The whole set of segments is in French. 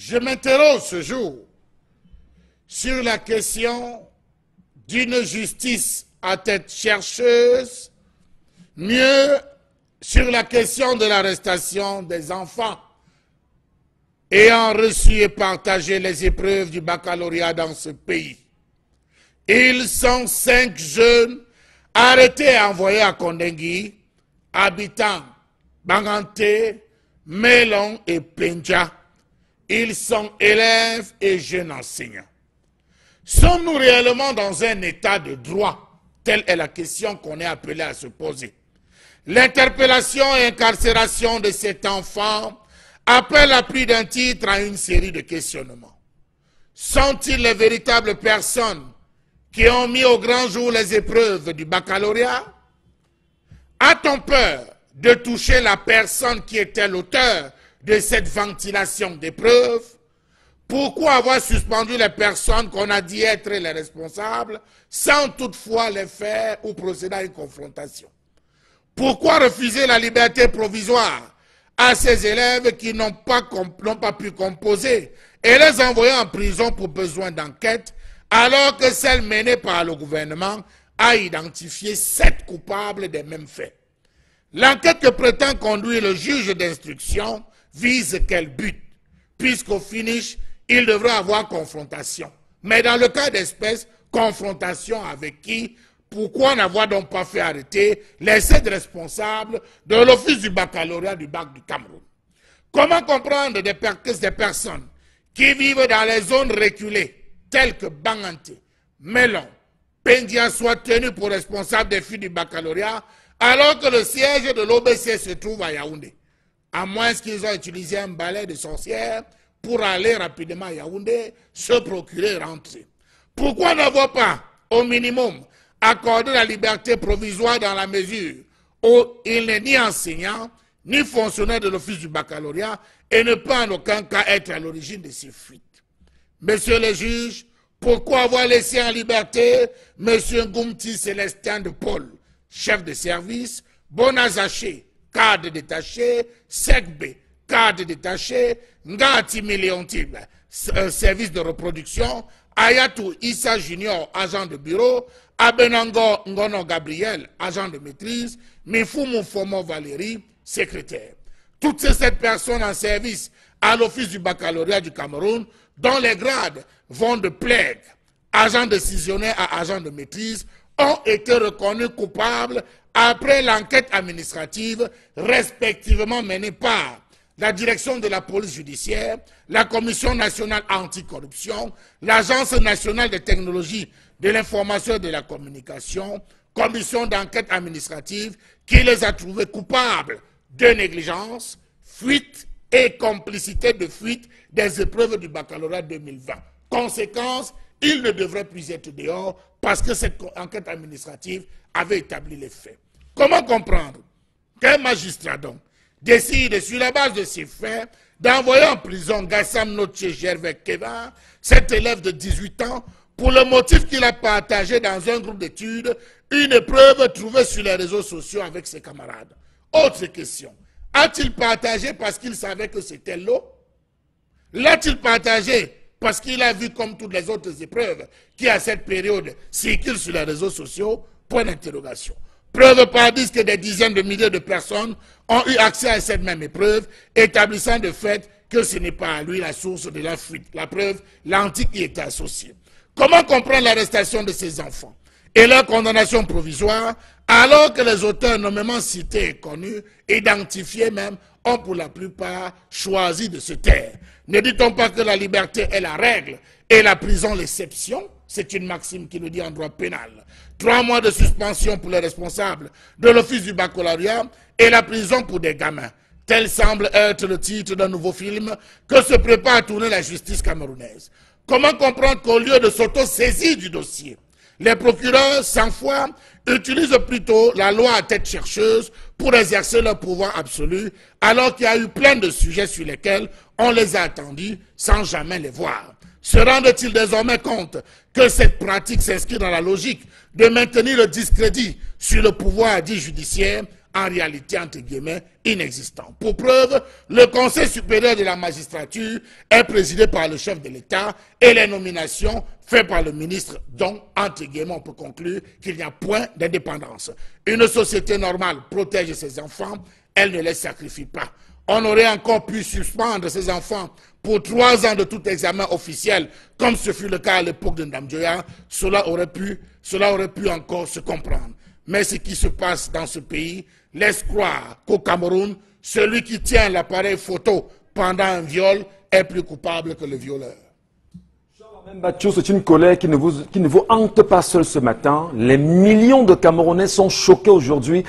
Je m'interroge ce jour sur la question d'une justice à tête chercheuse, mieux sur la question de l'arrestation des enfants ayant reçu et partagé les épreuves du baccalauréat dans ce pays. Ils sont 5 jeunes arrêtés et envoyés à Kondengui, habitants Banganté, Melon et Pendja. Ils sont élèves et jeunes enseignants. Sommes-nous réellement dans un état de droit? Telle est la question qu'on est appelé à se poser. L'interpellation et incarcération de cet enfant appelle à plus d'un titre à une série de questionnements. Sont-ils les véritables personnes qui ont mis au grand jour les épreuves du baccalauréat? A-t-on peur de toucher la personne qui était l'auteur de cette ventilation d'épreuves? Pourquoi avoir suspendu les personnes qu'on a dit être les responsables sans toutefois les faire ou procéder à une confrontation? Pourquoi refuser la liberté provisoire à ces élèves qui n'ont pas pu composer et les envoyer en prison pour besoin d'enquête, alors que celle menée par le gouvernement a identifié 7 coupables des mêmes faits? L'enquête que prétend conduire le juge d'instruction vise quel but? Puisqu'au finish, il devrait avoir confrontation. Mais dans le cas d'espèce, confrontation avec qui? Pourquoi n'avoir donc pas fait arrêter les 7 responsables de l'office du baccalauréat du bac du Cameroun? Comment comprendre des personnes qui vivent dans les zones reculées, telles que Banganté, Melon, Pendia, soient tenues pour responsables des filles du baccalauréat, alors que le siège de l'OBC se trouve à Yaoundé? À moins qu'ils aient utilisé un balai de sorcière pour aller rapidement à Yaoundé, se procurer et rentrer. Pourquoi n'avoir pas, au minimum, accordé la liberté provisoire dans la mesure où il n'est ni enseignant, ni fonctionnaire de l'office du baccalauréat et ne peut en aucun cas être à l'origine de ces fuites? Messieurs les juges, pourquoi avoir laissé en liberté M. Goumti Célestin de Paul, chef de service, Bonazaché, cadre détaché, Sekbe, cadre détaché, Ngati Miléontib, service de reproduction, Ayatou Issa Junior, agent de bureau, Abenango Ngono Gabriel, agent de maîtrise, Mifumu Fomo Valérie, secrétaire. Toutes ces 7 personnes en service à l'office du baccalauréat du Cameroun, dont les grades vont de plègue, agent décisionnaire à agent de maîtrise, ont été reconnus coupables après l'enquête administrative respectivement menée par la direction de la police judiciaire, la Commission nationale anticorruption, l'Agence nationale des technologies de l'information et de la communication, commission d'enquête administrative qui les a trouvés coupables de négligence, fuite et complicité de fuite des épreuves du baccalauréat 2020. Conséquence, ils ne devraient plus être dehors parce que cette enquête administrative avait établi les faits. Comment comprendre qu'un magistrat donc décide sur la base de ces faits d'envoyer en prison Gassam Notche Gervais Keva, cet élève de 18 ans, pour le motif qu'il a partagé dans un groupe d'études une épreuve trouvée sur les réseaux sociaux avec ses camarades? Autre question, a-t-il partagé parce qu'il savait que c'était l'eau? L'a-t-il partagé parce qu'il a vu comme toutes les autres épreuves qui à cette période circulent sur les réseaux sociaux? Point d'interrogation. Preuve par 10 que des dizaines de milliers de personnes ont eu accès à cette même épreuve, établissant de fait que ce n'est pas à lui la source de la fuite. La preuve, l'antique y était associé. Comment comprendre l'arrestation de ces enfants et leur condamnation provisoire alors que les auteurs nommément cités et connus, identifiés même, ont pour la plupart choisi de se taire? Ne dit-on pas que la liberté est la règle et la prison l'exception? C'est une maxime qui le dit en droit pénal. 3 mois de suspension pour les responsables de l'office du baccalauréat et la prison pour des gamins. Tel semble être le titre d'un nouveau film que se prépare à tourner la justice camerounaise. Comment comprendre qu'au lieu de s'auto-saisir du dossier, les procureurs, sans foi, utilisent plutôt la loi à tête chercheuse pour exercer leur pouvoir absolu, alors qu'il y a eu plein de sujets sur lesquels on les a attendus sans jamais les voir? Se rendent-ils désormais compte que cette pratique s'inscrit dans la logique de maintenir le discrédit sur le pouvoir dit judiciaire en réalité, entre guillemets, inexistant. Pour preuve, le Conseil supérieur de la magistrature est présidé par le chef de l'État et les nominations faites par le ministre, donc, entre guillemets, on peut conclure qu'il n'y a point d'indépendance. Une société normale protège ses enfants, elle ne les sacrifie pas. On aurait encore pu suspendre ces enfants pour 3 ans de tout examen officiel, comme ce fut le cas à l'époque de Ndamjoya, cela aurait pu encore se comprendre. Mais ce qui se passe dans ce pays laisse croire qu'au Cameroun, celui qui tient l'appareil photo pendant un viol est plus coupable que le violeur. Mathieu, c'est une colère qui ne vous hante pas seul ce matin. Les millions de Camerounais sont choqués aujourd'hui,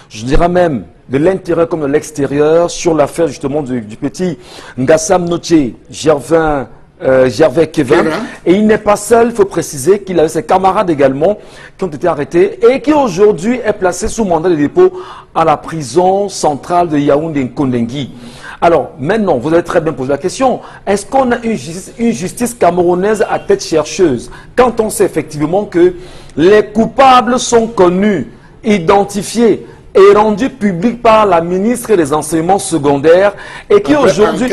je dirais même de l'intérieur comme de l'extérieur, sur l'affaire justement du petit Ngassam Notier, Gervais Kevin. Et il n'est pas seul, il faut préciser qu'il avait ses camarades également qui ont été arrêtés et qui aujourd'hui est placé sous mandat de dépôt à la prison centrale de Yaoundé-Nkondengui. Alors, maintenant, vous avez très bien posé la question, est-ce qu'on a une justice camerounaise à tête chercheuse quand on sait effectivement que les coupables sont connus, identifiés et rendus publics par la ministre des Enseignements secondaires et qui aujourd'hui...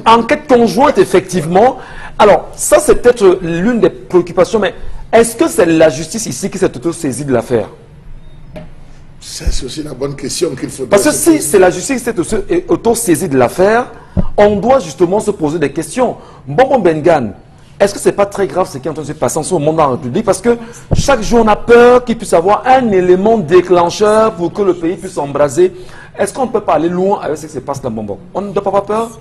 Enquête conjointe, effectivement. Alors, ça c'est peut-être l'une des préoccupations, mais est-ce que c'est la justice ici qui s'est auto-saisie de l'affaire? C'est aussi la bonne question qu'il faut... Parce que si c'est la justice qui s'est auto-saisie de l'affaire, on doit justement se poser des questions. Bobo Bengan, est-ce que ce n'est pas très grave ce qui est en train de se passer en ce moment dans la République? Parce que chaque jour on a peur qu'il puisse avoir un élément déclencheur pour que le pays puisse s'embraser. Est-ce qu'on ne peut pas aller loin avec ce qui se passe dans Bobo? On ne doit pas avoir peur?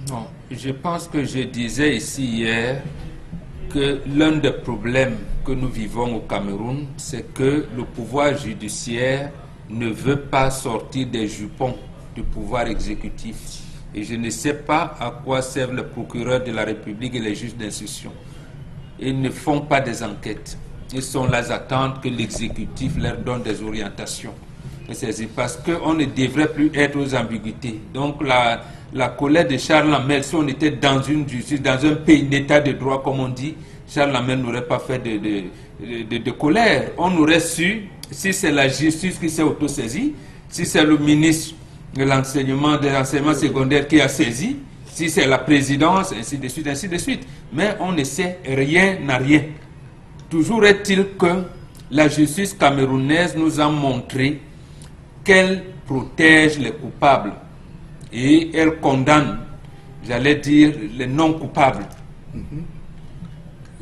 Non, je pense que je disais ici hier que l'un des problèmes que nous vivons au Cameroun, c'est que le pouvoir judiciaire ne veut pas sortir des jupons du pouvoir exécutif. Et je ne sais pas à quoi servent le procureur de la République et les juges d'instruction. Ils ne font pas des enquêtes. Ils sont là à attendre que l'exécutif leur donne des orientations. Parce qu'on ne devrait plus être aux ambiguïtés. Donc la colère de Charles Lamel, si on était dans une justice, dans un pays d'état de droit, comme on dit, Charles Lamel n'aurait pas fait de colère. On aurait su, si c'est la justice qui s'est auto-saisie, si c'est le ministre de l'enseignement secondaire qui a saisi, si c'est la présidence, ainsi de suite, ainsi de suite. Mais on ne sait rien à rien. Toujours est-il que la justice camerounaise nous a montré qu'elle protège les coupables et elle condamne, j'allais dire, les non-coupables.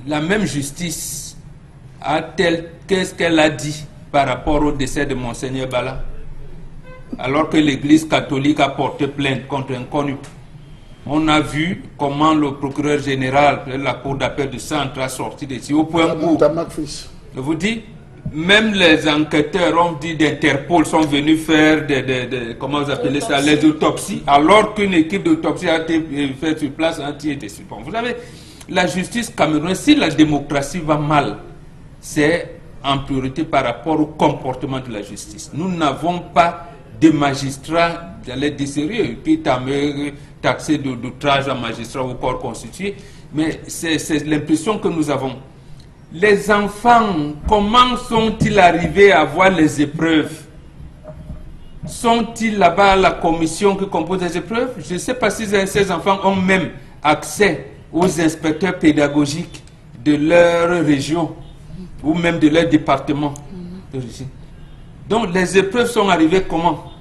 La même justice a-t-elle, qu'est-ce qu'elle a dit par rapport au décès de Monseigneur Bala, alors que l'Église catholique a porté plainte contre un connu? On a vu comment le procureur général de la Cour d'appel du centre a sorti d'ici, au point où, je vous dis, même les enquêteurs, on dit d'Interpol, sont venus faire comment vous appelez ça, les autopsies, alors qu'une équipe d'autopsie a été faite sur place, été sur. Bon, vous savez, la justice camerounaise, si la démocratie va mal, c'est en priorité par rapport au comportement de la justice. Nous n'avons pas de magistrats, j'allais dire sérieux, qui taxés d'outrage à magistrat au corps constitué, mais c'est l'impression que nous avons. Les enfants, comment sont-ils arrivés à voir les épreuves? Sont-ils là-bas à la commission qui compose les épreuves? Je ne sais pas si ces enfants ont même accès aux inspecteurs pédagogiques de leur région ou même de leur département d'origine. Donc les épreuves sont arrivées comment?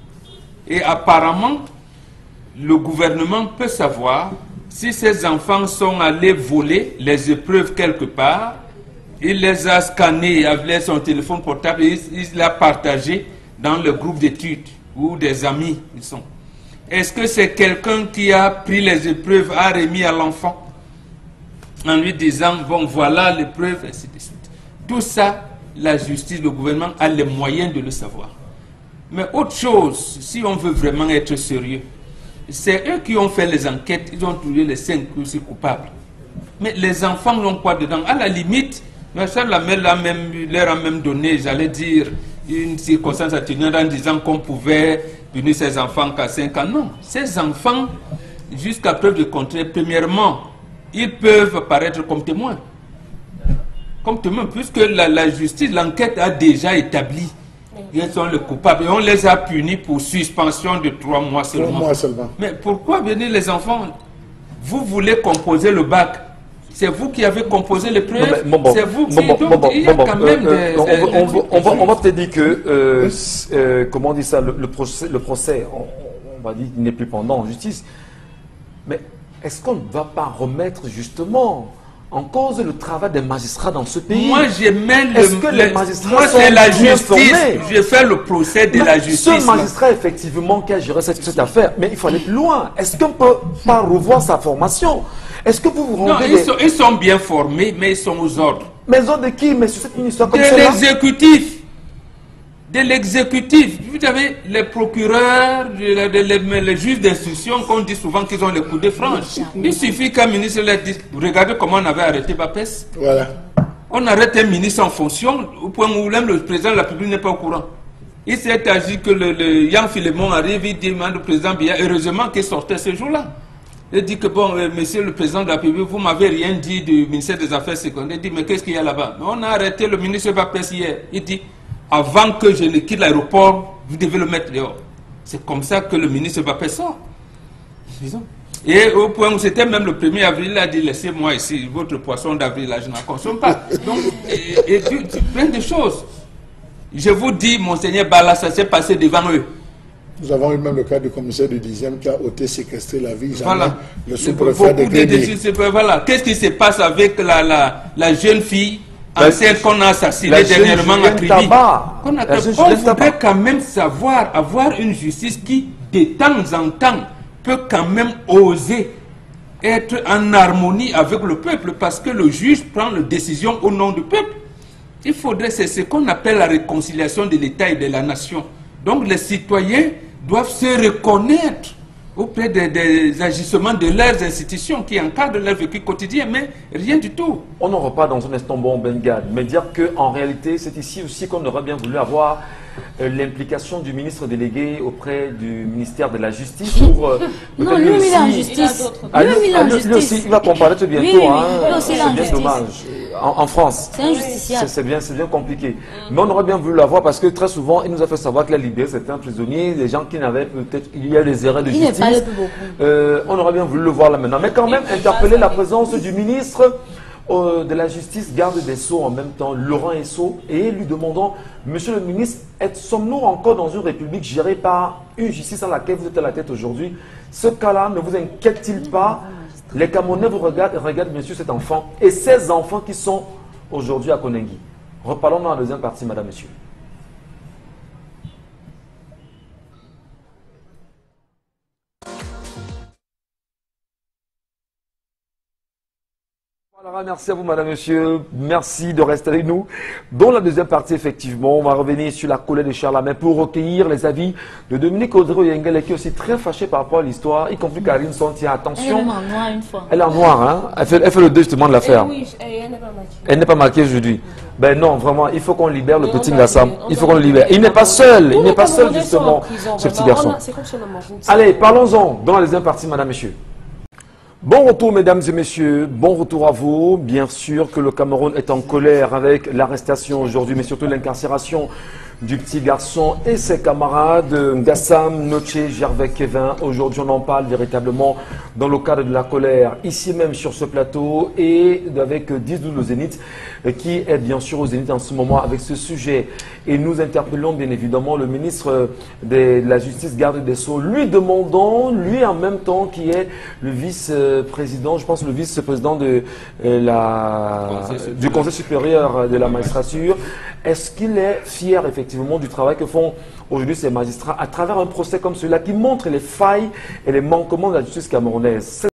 Et apparemment, le gouvernement peut savoir si ces enfants sont allés voler les épreuves quelque part. Il les a scannés avec son téléphone portable et il l'a partagé dans le groupe d'études où des amis ils sont. Est-ce que c'est quelqu'un qui a pris les épreuves, a remis à l'enfant en lui disant, bon voilà l'épreuve, ainsi de suite. Tout ça, la justice, le gouvernement a les moyens de le savoir. Mais autre chose, si on veut vraiment être sérieux, c'est eux qui ont fait les enquêtes, ils ont trouvé les 5 ou 6 coupables. Mais les enfants n'ont quoi dedans? À la limite, Charles Lamel leur a même donné, j'allais dire, une circonstance atténuante en disant qu'on pouvait punir ces enfants qu'à 5 ans. Non, ces enfants, jusqu'à preuve de contraire, premièrement, ils peuvent apparaître comme témoins. Comme témoins, puisque la justice, l'enquête a déjà établi Ils sont les coupables. Et on les a punis pour suspension de 3 mois seulement. 3 mois seulement. Mais pourquoi venir les enfants? Vous voulez composer le bac. C'est vous qui avez composé les preuves. C'est vous qui... il y a quand même des... On va te dire que, comment on dit ça, le procès, on va dire qu'il n'est plus pendant en justice. Mais est-ce qu'on ne va pas remettre justement en cause le travail des magistrats dans ce pays? Moi, j'ai même les magistrats moi, c'est la justice. Formés? Je fais le procès de la justice. Ce magistrat, effectivement, qui a géré cette affaire, mais il faut aller plus loin. Est-ce qu'on ne peut pas revoir sa formation? Est-ce que vous vous rendez... Non, ils sont bien formés, mais ils sont aux ordres. Mais aux ordres de qui? Mais sur cette histoire comme de celle-là? l'exécutif. De l'exécutif. Vous savez, les procureurs, les juges d'instruction, qu'on dit souvent qu'ils ont les coups de franche. Il suffit qu'un ministre leur dise, regardez comment on avait arrêté Bapès. Voilà. On arrête un ministre en fonction, au point où même le président de la République n'est pas au courant. Il s'est agi que le Yann Philemon arrive, il demande au président Biya, heureusement qu'il sortait ce jour-là. Il dit que, bon, monsieur le président de la République, vous m'avez rien dit du ministère des Affaires secondaires. Il dit, mais qu'est-ce qu'il y a là-bas? On a arrêté le ministre Bapès hier. Il dit, avant que je ne quitte l'aéroport, vous devez le mettre dehors. C'est comme ça que le ministre Bapès sort. Et au point où c'était même le 1er avril, il a dit, laissez-moi ici, votre poisson d'avril, là, je n'en consomme pas. Donc, plein de choses. Je vous dis, monseigneur Bala, ça s'est passé devant eux. Nous avons eu même le cas du commissaire du 10e qui a ôté séquestré la vie. Voilà. Le sous-préfet de Guédé. Voilà. Qu'est-ce qui se passe avec la jeune fille enceinte qu'on a assassinée dernièrement à Kribi? On voudrait quand même savoir, avoir une justice qui, de temps en temps, peut quand même oser être en harmonie avec le peuple, parce que le juge prend la décision au nom du peuple. Il faudrait, c'est ce qu'on appelle la réconciliation de l'État et de la nation. Donc les citoyens doivent se reconnaître auprès des agissements de leurs institutions qui encadrent leur vécu quotidien, mais rien du tout. On n'aura pas dans un instant bon Bengad, mais dire qu'en réalité, c'est ici aussi qu'on aurait bien voulu avoir l'implication du ministre délégué auprès du ministère de la Justice pour... non, lui, il est en justice. Lui aussi, il va comparaître bientôt. C'est bien dommage. En France. C'est injusticiable. C'est bien compliqué. Mais on aurait bien voulu l'avoir parce que très souvent, il nous a fait savoir qu'il a libéré certains prisonniers, des gens qui n'avaient peut-être... Il y a des erreurs de justice. On aurait bien voulu le voir là maintenant. Mais quand même, interpeller la présence du ministre de la Justice, garde des Sceaux en même temps, Laurent Esso, et lui demandant, monsieur le ministre, sommes-nous encore dans une république gérée par une justice à laquelle vous êtes à la tête aujourd'hui? Ce cas-là ne vous inquiète-t-il pas? Les Camerounais vous regardent bien sûr cet enfant et ces enfants qui sont aujourd'hui à Konengi. Reparlons dans la deuxième partie, madame, monsieur. Voilà, merci à vous, madame, monsieur. Merci de rester avec nous. Dans la deuxième partie, effectivement, on va revenir sur la colère de Charlemagne pour recueillir les avis de Dominique Audrey-Yengele, qui est aussi très fâchée par rapport à l'histoire, y compris Karine Sonti. Attention. Elle est en noir une fois. Elle est en noir, hein. Elle fait le deuil justement de l'affaire. Oui, elle n'est pas marquée. Elle n'est pas marquée aujourd'hui. Ben non, vraiment, il faut qu'on libère le petit Gassam. Il faut qu'on le libère. Il n'est pas seul. Il n'est pas seul, justement, ce petit garçon. Allez, parlons-en dans la deuxième partie, madame, monsieur. Bon retour, mesdames et messieurs, bon retour à vous. Bien sûr que le Cameroun est en colère avec l'arrestation aujourd'hui, mais surtout l'incarcération du petit garçon et ses camarades, Gassam, Noche, Gervais, Kevin. Aujourd'hui, on en parle véritablement dans le cadre de la colère, ici même sur ce plateau, et avec 10-12 le Zénith, qui est bien sûr au Zénith en ce moment avec ce sujet. Et nous interpellons bien évidemment le ministre de la Justice, garde des Sceaux, lui demandant, lui en même temps, qui est le vice-président, je pense le vice-président de du Conseil supérieur de la magistrature, est-ce qu'il est fier effectivement du travail que font aujourd'hui ces magistrats à travers un procès comme celui-là qui montre les failles et les manquements de la justice camerounaise?